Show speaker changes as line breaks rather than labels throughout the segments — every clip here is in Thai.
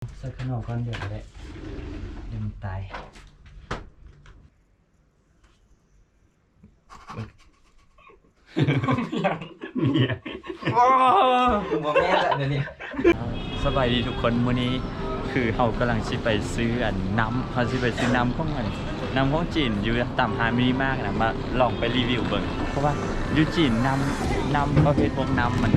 ใส่ขนมก่อนเดี๋ยวเลยเดี๋ยวมันตายเนี่ยบอกแม่ละเดี๋ยวนี้สบายดีทุกคนมื้อนี้คือเขากำลังชิไปซื้อน้ำเขาชิไปซื้อน้ำของน้ำของจีนอยู่ต่ำหามินิมากนะมาลองไปรีวิวเบิ่งเพราะว่าอยู่จีนน้ำประเภทพวกน้ำมัน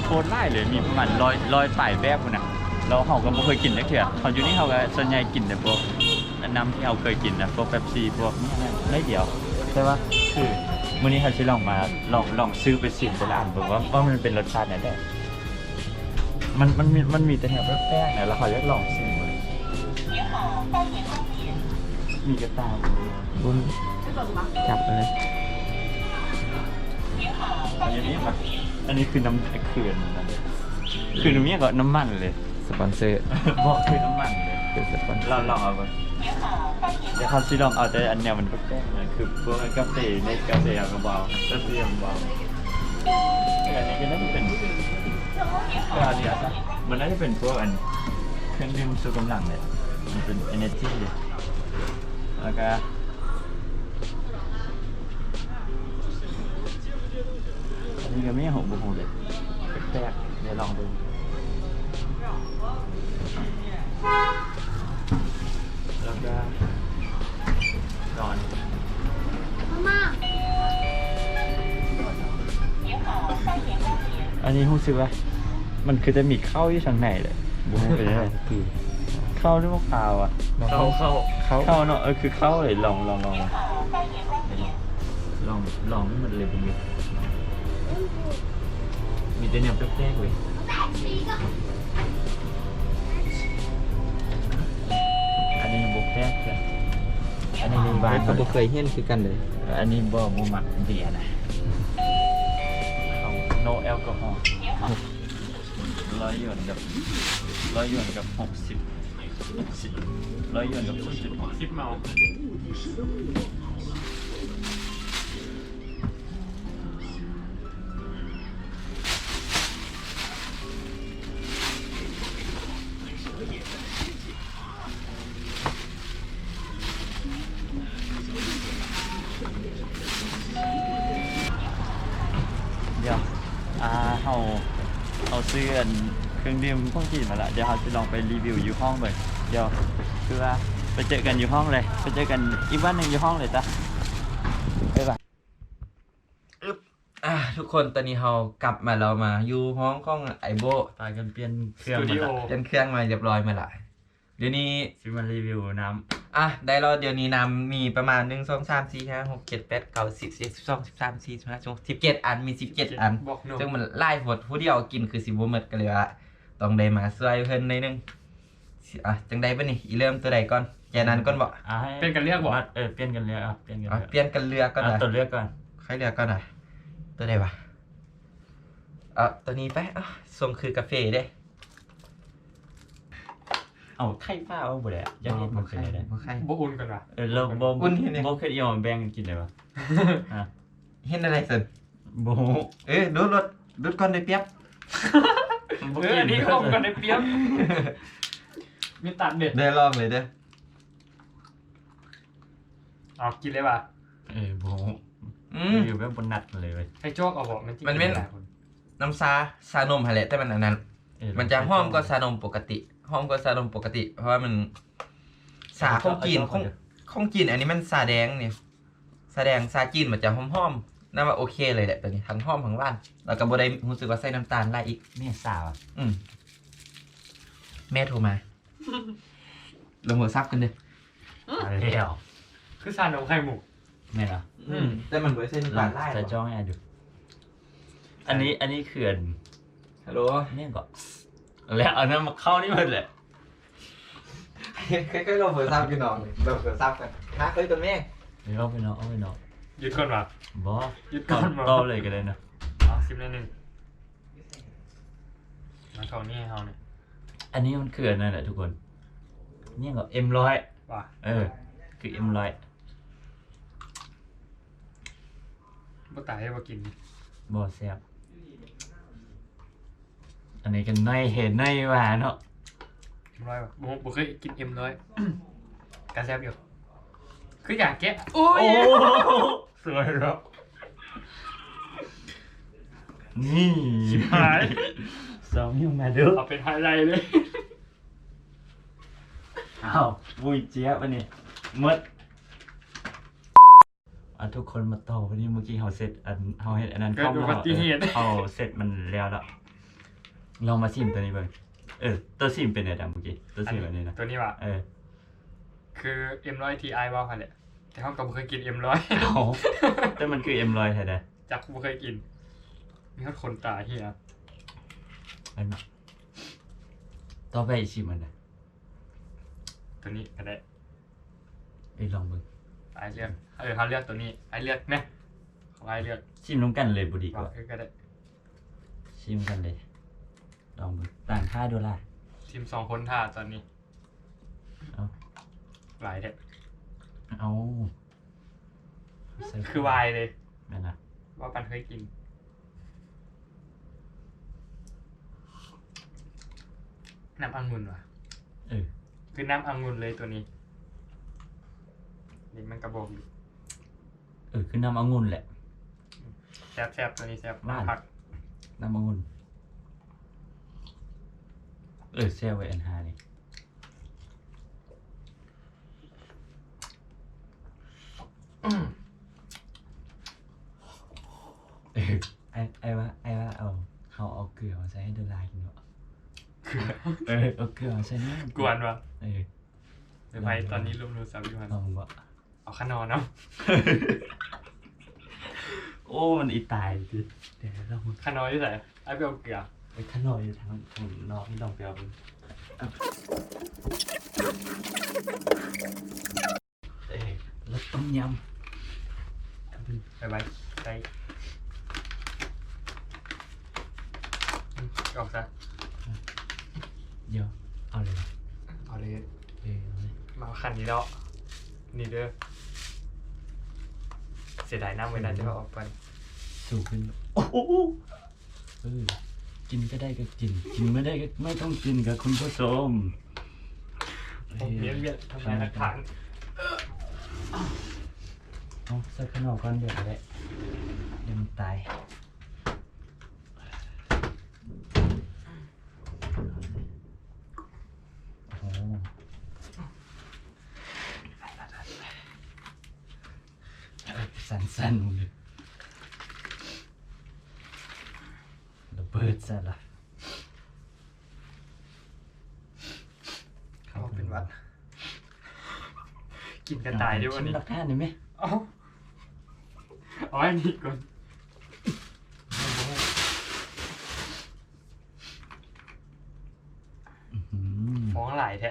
โคตรไล่เลยมีประมาณร้อยป่ายแบบนะแล้วเขาก็ไม่เคยกินนักเถื่อเขาอยู่นี่เขาก็ส่วนใหญ่กินแต่พวกน้ำที่เขาเคยกินนะพวกเป๊ปซี่พวกนี้ไม่เดียวแต่ว่าคือมื้อนี้เขาจะลองซื้อไปสิตลาดบอกว่ามันเป็นรสชาติไหนได้มันมีแต่แนวแป้งๆนะแล้วเขาจะลองชิมเลยมีกระตาบุญจับเลยอันนี้มาอันนี้คือน้ำเขื่อนนะคือน้ำเนี้ยก็น้ำมันเลยสปอนเซอร์บอกคือน้ำมันเลยคือสปอนเซอร์ลองเอาไปเดี๋ยวเขาซิลองเอาแต่อันเนี้ยมันแป้งๆนะคือพวกกาแฟในกาแฟกระเบาเตี้ยมเบาอันนี้ก็น่าจะเป็นอันนี้อ่ะมันน่าจะเป็นพวกอันเครื่องดื่มชูกำลังเลยมันเป็น energy แล้วก็อันนี้ก็ไม่หงบุหงเลยแปลกๆเดี๋ยวลองดูแล้วก็นอนอันนี้รู้สึกว่ามันคือจะมีข้าวที่ข้างในเลยบุหงไปได้คือข้าวหรือว่าข้าวอ่ะข้าวเนาะคือข้าวเลยลองให้มันเลยเป็นมีแต่เนี่ยแปลกๆเลยอันนี้บุกแปลกเลยอันนี้บ้านเขาเคยเห็นคือกันเลยอันนี้บ่มักเบียร์นะno alcohol 100 หยวนกับ60 100 หยวนกับ0.60เมาเดี๋ยวเอาซื้อเครื่องดื่มพวกจีนมาละเดี๋ยวเราจะลองไปรีวิวอยู่ห้องเลยเดี๋ยวคือว่าไปเจอกันอยู่ห้องเลยไปเจอกันอีกวันหนึ่งอยู่ห้องเลยจ้ะบ๊ายบายทุกคนตอนนี้เรากลับมาเรามาอยู่ห้องของไอโบตายกันเปลี่ยนเครื่องมาเรียบร้อยมาละเดี๋ยวนี้จะมารีวิวน้ำได้แล้วเดี๋ยวนี้น้ำมีประมาณ1 2 3 4 5 6 7 8 9 10 11 12 13 14 15 17 อันมี17 อันซึ่งมันไล่หมดผู้เดียวกินคือสิบ่หมดกันเลยว่าต้องได้มาช่วยเพิ่นในนึงจังได๋บ่นี่อีเริ่มตัวใดก่อนแค่นั้นก่อนบ่
เปลี่ยนกันเลือกบ่
เปลี่ยนกันเลือกเปลี่ยนกันเลือกก่อนตัวเลือกก่อนใครเลือกก่อนตัวใดวะตัวนี้ไปส่งคือกาแฟเด้เอาไข่ฟ้าเอาบ่ได้ยังเห็นบ่เคยได้
บ่อุ่นกันว่ะ
เราบ่เคยเอามาแบ่งกันกินได้ป่ะเห็นอะไรสิบ่ดูดก่อนได้เปรียบ
นี่ก็กันได้เปรียบมีตัดเด็ด
ได้ลองเลยเด้อ
เอากินเลยป่ะ
บ่อยู่แบบบนนัดเลยเว้ย
ให้โจ๊กเอาบ่
มันเป็นน้ำชานมหั่นแหละแต่มันอันนั้นมันจะหอมกว่าชานมปกติเพราะว่ามันชาของจีนอันนี้มันชาแดงนี่ชาจีนมันจะหอมน่าว่าโอเคเลยแหละตัวนี้ทั้งหอมทั้งหวานแล้วก็บ่ได้รู้สึกว่าใส่น้ำตาลหลายอีกแม่สาวแม่โทรมาลงหัวซับกันเด้
แล้วคือชานมไข่มุก
แม่เหรอแต่มันบ่ได้ใส่น้ำตาลหลายจะจ้องให้ดูอันนี้เขื่อนฮัลโหลเนี่ยก็แล้วอันนั้นมาเข้านี่หมดเลยค่อยๆลงหัวซับกันน้องลงหัวซับกันนะเอ้ยตัวแม่เอาไปน้อง
หยุดก่อนว่ะ
บ่
หยุดก่อน
ต่อเลยก็ได้นะ
10 ใน 1มาเข้านี่ให้เฮานี่
อันนี้มันคืออันนั่นแหละทุกคนเนี่ยก็ M100
ว่ะ
คือ M100
บ่ตายให้บ่กิน
บ่แซ่บอันนี้กันในเห็นในว่าเนาะ
M100ป่ะผมเคยกิน M100 กระแซบอยู่คืออยากแกะโอ้
โอ้
ย
สวยครับนี่
ชิบหาย
สองยังมาดู
เอาเป็นไฮไลท์เลย
อ้าวบุยเจี๊ยบอันนี้มดทุกคนมาต่อวันนี้เมื่อกี้เขาเสร็จเขาเห็นอันนั้น
เกิดอุบัติเหตุ
เขาเสร็จมันแล้วลองมาซิมตัวนี้เบิ่งตัวซิมเป็นไงดังเมื่อกี้ตัวซิมแบบนี้นะ
ตัวนี้ว่ะคือ M100 Ti ว่าค่ะแหละแต่เขาก็ไม่เคยกิน M100
เอาแต่มันคือ M100 แท้
จักไม่เคยกินมีคนตาเฮีย
ๆมันต่อไปอีกชิมมันนะ
ตัวนี้ก็ได้
ลองเบิ่ง
ไอเลือกเขาเลือกตัวนี้ไอเลือกเนี่ยของไอเลือก
ชิมน้ำกันเลยบุดีก
ว่า
ว่า
ก็ได้
ชิมกันเลยลองเบิ่งต่างค่า$ด
ทีม2 คนท่าตอนนี้
เอา
หลายแท้
เอา
คือวายเลย
แม่นนะ
ว่าปันเคยกินน้ำองุ่นว่ะ คือน้ำองุ่นเลยตัวนี้นี่มันกระบอกอยู่
คือน้ำองุ่นแหละ
แซบตัวนี้แซบ
ว่าน
ผัก
น้ำองุ่นแซ่ไว้อันหานี่ไอ้ว่าเอาเกลือมาใส่ให้ละลายกินเนาะ เอาเกลือมาใส่นี่
กวนวะ
เออ
เดี๋ยวไปตอนนี้รวมรู้สับอยู่มัน
ลองบ่
เอาขนอนเนาะ
โอ้มันอีตายดิเดี๋ยวเรา
ขนอนที่ไหนไอ้ไปเอาเกลือ
ไปข้างนอกอยู่ทางนอกที่ลองไปเอาดูแล้วต้มยำ
ไปใส่ออกซะ
เดี๋ยวเอาเลย
เอาเลย
เอาเลย
มาขันนี้แล้วนี่เด้อเสียดายน้ำเวลาจะเอาออกไป
สูงขึ้นโอ้โหกินก็ได้ก็กินไม่ได้ก็ไม่ต้องกินกับคุณผู้ชม
ผมเวียนทำลายหลักฐาน
เอาใส่ข้างนอกก่อนเดี๋ยวอะไรเดี๋ยวมันตายโอ้สั้นๆเลยระเบิดซะละ
เขาเป็นวัดกินกระต่ายด้วยวันนี้
ชิมหลักฐานได้ไหม
เอาไว้นี่ก่อน ฟ้องหลายแท้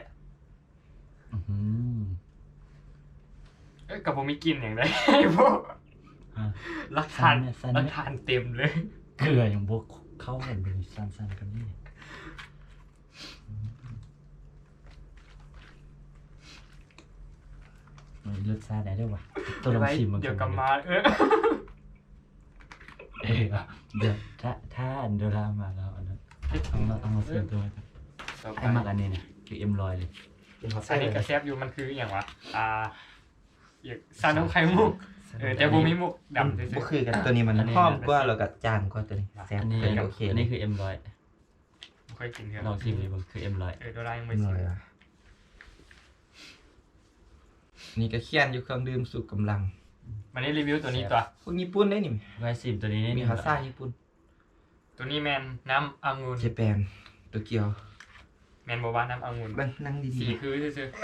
กับผมไม่กินอย่างไรพวกหลักฐานเต็มเลย
เกลืออย่างบวกเข้ากันเป็นสั้นๆกันนี่มันรสชาติได้ด้วยวะตัวลองชิมมัน
เดี๋ยวกลับมา
เดี๋ยวถ้าอันเดอรามาแล้วอันนั้นเอามาซื้อตัวไอ้มักอันนี้เนี่ยคือM100เลย
อันนี้กระแซบอยู่มันคืออย่างวะอย่างซานมไข่มุกแต่บูมีมุกดำซื่
ก็
อ
คือกันตัวนี้มันหอมกว่าแล้วก็จางกว่าตัวนี้แซ่บ
อันนี้
เป็นโอเค
อันนี้คือM100
ๆไม่ค่อยกินเท่า
ลองชิมดิมันคือM100
ตัวได้ยังไม่
ห
ชิ
น่
ม
อยอ่ะนี่ก็เคี่ยนอยู่เครื่องดื่มสุกกำลัง
มันนี่รีวิวตัวนี้ตัว
พวกญี่ปุ่นได้นี่
ไว้ซิมตัวนี้นี่
มีภาษาญี่ปุ่น
ตัวนี้แมนน้ำองุ่น
เจแปนโตเกียว
แมนบอกว่าน้ำองุ่น
เบิ่งนั่ง
สี
ดี
คือซื่อๆ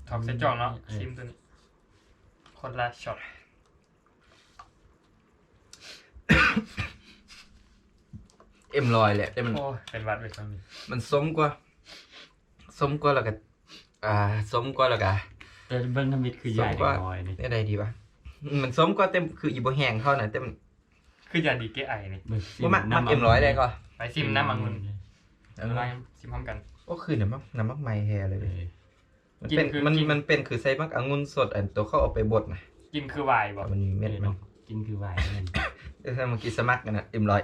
ถอกใส่จอกเนาะซิมตัวนี้คนละช็อต
ๆM100แหละแต่มัน
โอ้เป็นวัดไปตรงนี้
มันส้มกว่าแล้วก็ส้มกว่าแล้วก็
แต่เบิ้งน้ำมิดคือใหญ่น้อยนี่
ได้ดีป่ะมันส้มกว่าแต่คืออีบ่แห้งเท่านั้นแต่มัน
คืออย่างดีเกไอนี่
บ่มัก M100 ได้ก็
ไปซิมน้ำองุ่นตัวได้ซิมพร้อมกัน
ก็คือน้ำมักใหม่แฮเลย มัน
กิน
เป็น
คือ
มัน
กิน
มันเป็นคือใส่มักองุ่นสดอันตัวเข้าเอาไปบดนะ
กินคือวายบอก
มันมีเม็ดมัน
กินคือวายนั่น
ถ้าเมื่อกี้สมัครกันนะM100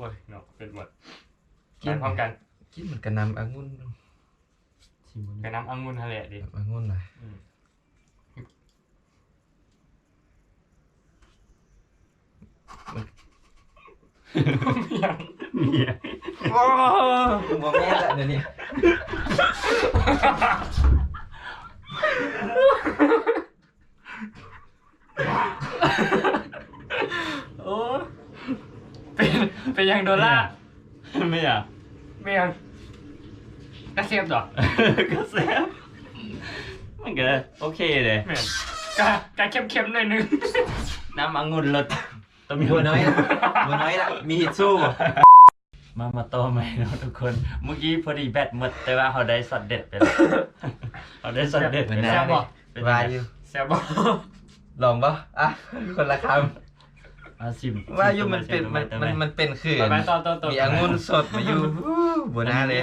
อ้ยเนาะเป็นหมดกินพร้อมกัน
กินเหมือนกันน้ำองุ่น
ชิม
กับน้ำองุ่นทะเลดิ
องุ่นหน่อย
เนี่ย
ผมบอกแม่ละเดี๋ยวนี้
โอ้เป็นยังโดนล่า
ไม่อ่ะ
ไม่ยังกระเซียบดอก
ก็แซ่บมันก็โอเคเลย
เหมือนกะเข้มๆหน่อยนึง
น้ำองุ่นรสต้ม
บัวย
ำ
น้อยละบัวน้อยละมีฮิตสู้บ่
มาต่อใหม่เนาะทุกคน เมื่อกี้พอดีแบตหมดแต่ว่าเขาได้สอดเด็ดไปแล้วเขาได้สอดเด็ดไป
แซ่
แล้ว
บบ่
เป็น
วา
ไง
อยู่
แซ่บบ่
ลองปะอ่ะคนละค
ชิม
ำว่าอยู่มันเป็นมันเป็นคือ
ไปต่อ
มีองุ่นสดมาอยู่บัวหน้าเลย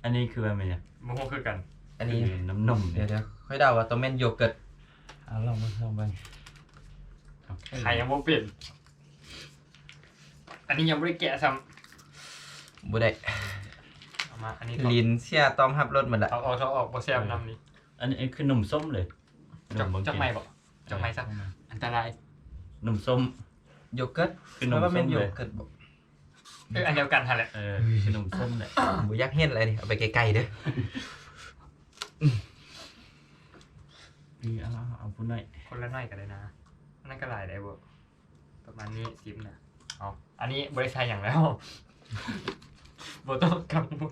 อันนี้คืออะไรเนี่ย
โมโหคือกัน
อันนี้
น้ำนม
เดี๋ยวค่อยเดาว่าต้องเป็นโยเกิร์ต
เอาลองไป
ไข่ยังบ่เปลี่ยนอันนี้ยังไม่ได้แกะซ้
บัวได้
ำเอามาอันนี้ต่อ
ลินเสียต้อมฮับรถมันละ
เอาออกบ่แซ่บน้ำนี้
อันนี้คือนมส้มเลย
จักไม่บ่จักไม่ซะอันตราย
นมส้ม
โยเกิร์ต
คือนมส้ม
ว่าเป็น
เลย
โยเกิร์ตบอก
อันเดียวกันฮะแหละ
คือนมส้มแหละ
บัวยักษ์เห็นอะไรนี่เอาไปไกลๆเด้อ
นี่เอาพูดหน่อย
คนละหน่อยกันเลยนะอันนั่นก็หลายได้บ่ประมาณนี้ซิมนะเอาอันนี้บริษัทอย่างแล้วบ่ต้องกำมุด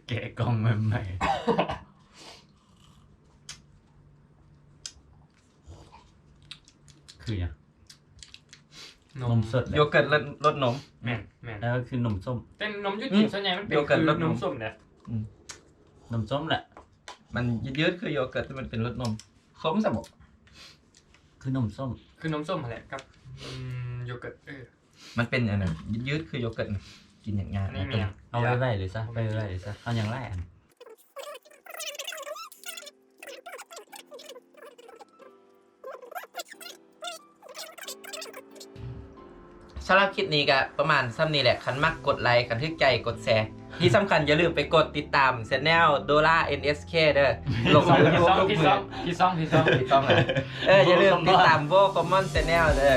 แกะกล่องใหม่คือยังนมสด
โยเกิร์ตรสนม
แม่น
แล้วก็คือนมส้ม
แต่นมยุติส่วนใหญ่มันเป็น
โยเกิร์ต
คือ
รสน
น
ม
มส้มเนี่ย
นมส้มแหละ
มันยืดๆคือโยเกิร์ตที่มันเป็นรสนมส้มสมบ
คือนมส้ม
คือนมส้มอะไรครับโยเกิร์ต
มันเป็นอันนั้นยืดๆคือโยเกิร์ตนะกินอย่างง่าย
อันนี้มียัง
เอาไว้ไว้เลยซะไปไว้เลยซะเอาอย่างแรก
สำหรับคลิปนี้ก็ประมาณซ้ำนี้แหละคันมักกดไลค์คันทึกใจกดแชร์ที่สำคัญอย่าลืมไปกดติดตามช anel Dora NSK เด้อลง
พี่ซ่อง
มื
พี่ซ่อง
พี่ต้องนะอย่าลืมติดตามโบคอมมอนช anel เด้อ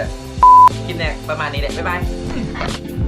คลิปนี้ประมาณนี้แหละบ๊ายบาย